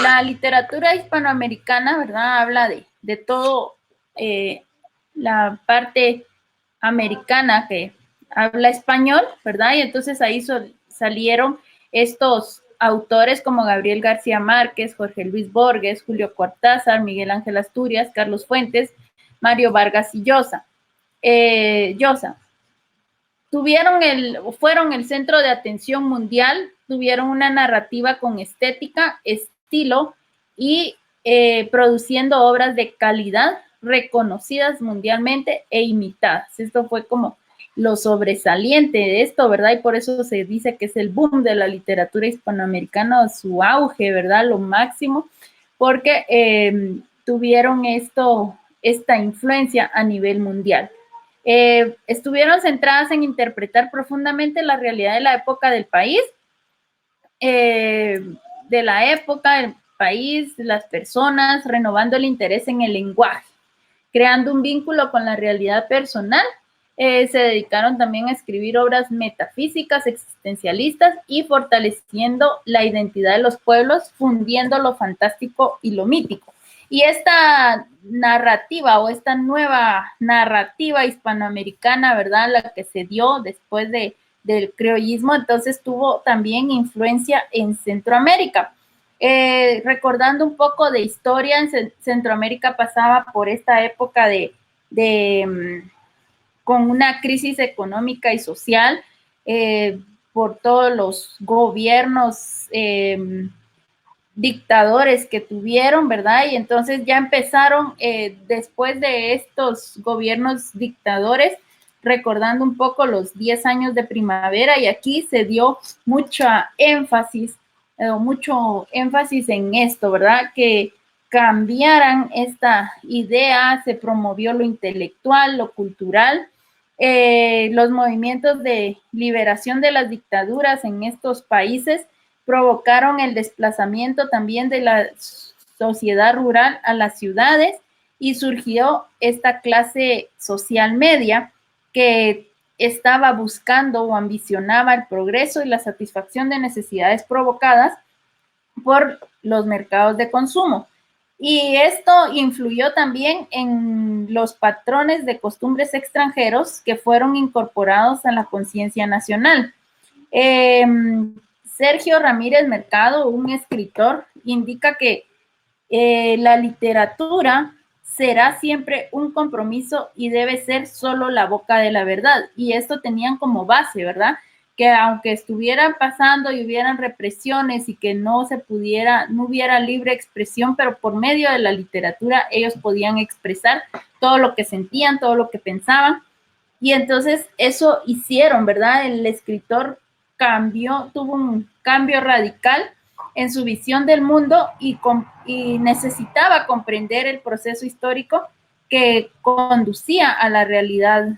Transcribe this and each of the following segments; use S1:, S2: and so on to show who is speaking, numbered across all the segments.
S1: la literatura hispanoamericana, ¿verdad? Habla de todo la parte americana que habla español, ¿verdad? Y entonces ahí salieron estos autores como Gabriel García Márquez, Jorge Luis Borges, Julio Cortázar, Miguel Ángel Asturias, Carlos Fuentes, Mario Vargas y Llosa. Fueron el centro de atención mundial, tuvieron una narrativa con estética, estilo y produciendo obras de calidad reconocidas mundialmente e imitadas. Esto fue como lo sobresaliente de esto, ¿verdad? Y por eso se dice que es el boom de la literatura hispanoamericana, su auge, ¿verdad? Lo máximo, porque tuvieron esta influencia a nivel mundial. Estuvieron centradas en interpretar profundamente la realidad de la época del país, las personas, renovando el interés en el lenguaje, creando un vínculo con la realidad personal. Se dedicaron también a escribir obras metafísicas, existencialistas y fortaleciendo la identidad de los pueblos, fundiendo lo fantástico y lo mítico. Y esta narrativa o esta nueva narrativa hispanoamericana, ¿verdad? La que se dio después del criollismo, entonces tuvo también influencia en Centroamérica. Recordando un poco de historia, en Centroamérica pasaba por esta época con una crisis económica y social, por todos los gobiernos dictadores que tuvieron, ¿verdad? Y entonces ya empezaron, después de estos gobiernos dictadores, recordando un poco los 10 años de primavera, y aquí se dio mucho énfasis en esto, ¿verdad? Que cambiaran esta idea, se promovió lo intelectual, lo cultural, los movimientos de liberación de las dictaduras en estos países provocaron el desplazamiento también de la sociedad rural a las ciudades y surgió esta clase social media que estaba buscando o ambicionaba el progreso y la satisfacción de necesidades provocadas por los mercados de consumo. Y esto influyó también en los patrones de costumbres extranjeros que fueron incorporados a la conciencia nacional. Sergio Ramírez Mercado, un escritor, indica que la literatura será siempre un compromiso y debe ser solo la boca de la verdad. Y esto tenían como base, ¿verdad? Que aunque estuvieran pasando y hubieran represiones y que no hubiera libre expresión, pero por medio de la literatura ellos podían expresar todo lo que sentían, todo lo que pensaban. Y entonces eso hicieron, ¿verdad? El escritor tuvo un cambio radical en su visión del mundo y necesitaba comprender el proceso histórico que conducía a la realidad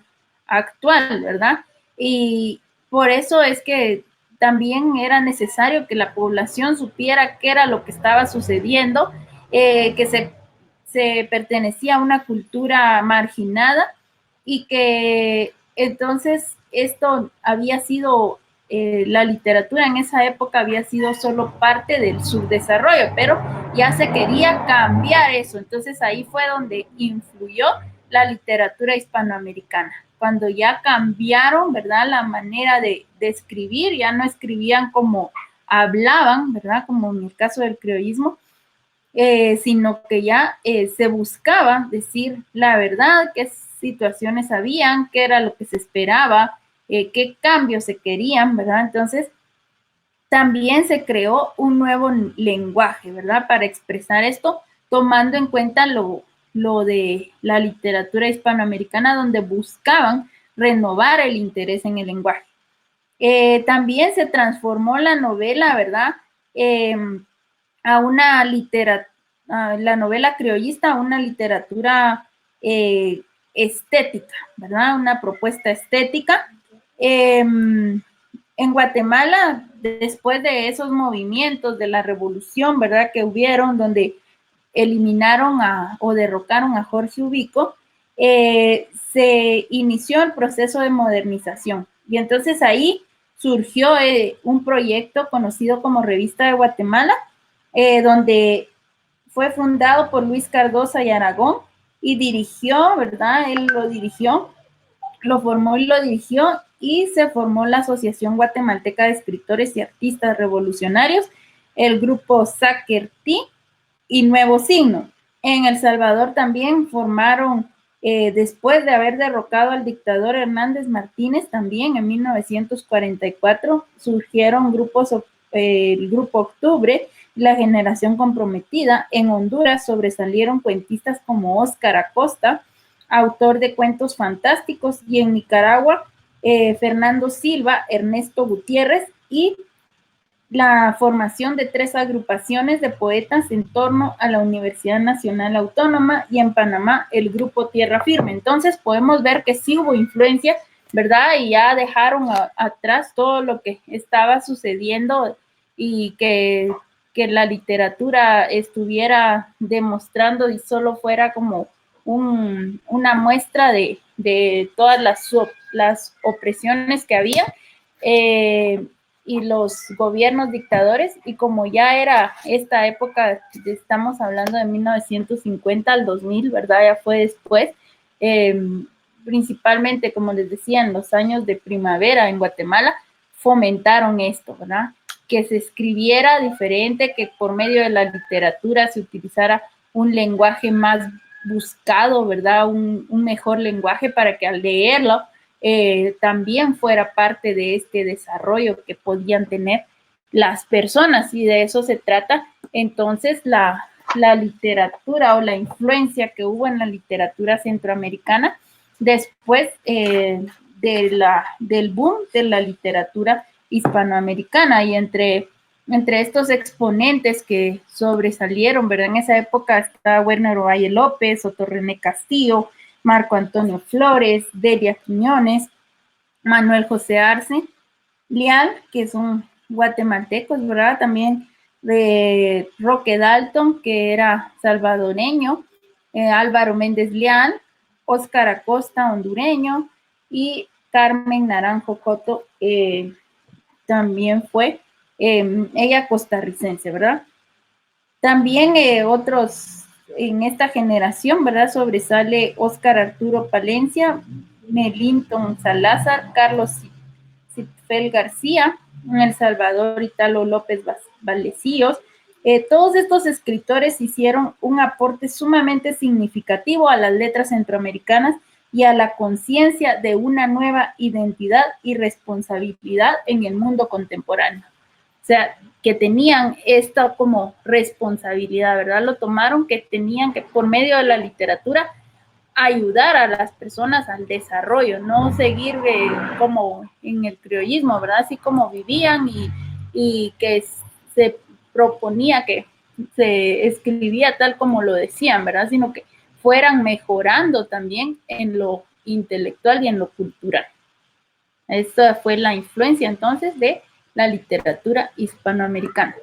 S1: actual, ¿verdad? Y por eso es que también era necesario que la población supiera qué era lo que estaba sucediendo, que se pertenecía a una cultura marginada y que entonces esto había sido, la literatura en esa época había sido solo parte del subdesarrollo, pero ya se quería cambiar eso. Entonces ahí fue donde influyó la literatura hispanoamericana, cuando ya cambiaron, ¿verdad?, la manera de escribir, ya no escribían como hablaban, ¿verdad?, como en el caso del criollismo, sino que ya se buscaba decir la verdad, qué situaciones habían, qué era lo que se esperaba, qué cambios se querían, ¿verdad? Entonces, también se creó un nuevo lenguaje, ¿verdad? Para expresar esto, tomando en cuenta lo de la literatura hispanoamericana, donde buscaban renovar el interés en el lenguaje. También se transformó la novela, ¿verdad?, la novela criollista a una literatura estética, ¿verdad? Una propuesta estética. En Guatemala, después de esos movimientos de la revolución, ¿verdad?, que hubieron, donde eliminaron o derrocaron a Jorge Ubico, se inició el proceso de modernización. Y entonces ahí surgió un proyecto conocido como Revista de Guatemala, donde fue fundado por Luis Cardosa y Aragón y dirigió, ¿verdad? Él lo dirigió, lo formó y lo dirigió, y se formó la Asociación Guatemalteca de Escritores y Artistas Revolucionarios, el grupo Saquertí y Nuevo Signo. En El Salvador también formaron, después de haber derrocado al dictador Hernández Martínez, también en 1944 surgieron grupos, el Grupo Octubre, la Generación Comprometida. En Honduras sobresalieron cuentistas como Óscar Acosta, autor de cuentos fantásticos, y en Nicaragua, Fernando Silva, Ernesto Gutiérrez, y la formación de 3 agrupaciones de poetas en torno a la Universidad Nacional Autónoma, y en Panamá el Grupo Tierra Firme. Entonces podemos ver que sí hubo influencia, ¿verdad? Y ya dejaron atrás todo lo que estaba sucediendo, y que la literatura estuviera demostrando y solo fuera como una muestra de todas las opresiones que había, y los gobiernos dictadores. Y como ya era esta época, estamos hablando de 1950 al 2000, ¿verdad? Ya fue después, principalmente, como les decía, en los años de primavera en Guatemala, fomentaron esto, ¿verdad? Que se escribiera diferente, que por medio de la literatura se utilizara un lenguaje más buscado, ¿verdad? Un mejor lenguaje para que al leerlo también fuera parte de este desarrollo que podían tener las personas, y de eso se trata. Entonces la literatura, o la influencia que hubo en la literatura centroamericana después del boom de la literatura hispanoamericana. Y entre estos exponentes que sobresalieron, ¿verdad? En esa época está Werner Ovalle López, Otto René Castillo, Marco Antonio Flores, Delia Quiñones, Manuel José Arce, Lial, que son guatemaltecos, ¿verdad? También de Roque Dalton, que era salvadoreño, Álvaro Méndez Lial, Óscar Acosta, hondureño, y Carmen Naranjo Coto, también fue ella costarricense, ¿verdad? También otros en esta generación, ¿verdad? Sobresale Óscar Arturo Palencia, Melinton Salazar, Carlos Citfel García, en El Salvador, Italo López Valdecillos. Todos estos escritores hicieron un aporte sumamente significativo a las letras centroamericanas y a la conciencia de una nueva identidad y responsabilidad en el mundo contemporáneo. O sea, que tenían esta como responsabilidad, ¿verdad? Lo tomaron, que tenían que, por medio de la literatura, ayudar a las personas al desarrollo, no seguir como en el criollismo, ¿verdad? Así como vivían, y que se proponía que se escribía tal como lo decían, ¿verdad? Sino que fueran mejorando también en lo intelectual y en lo cultural. Esta fue la influencia entonces de la literatura hispanoamericana.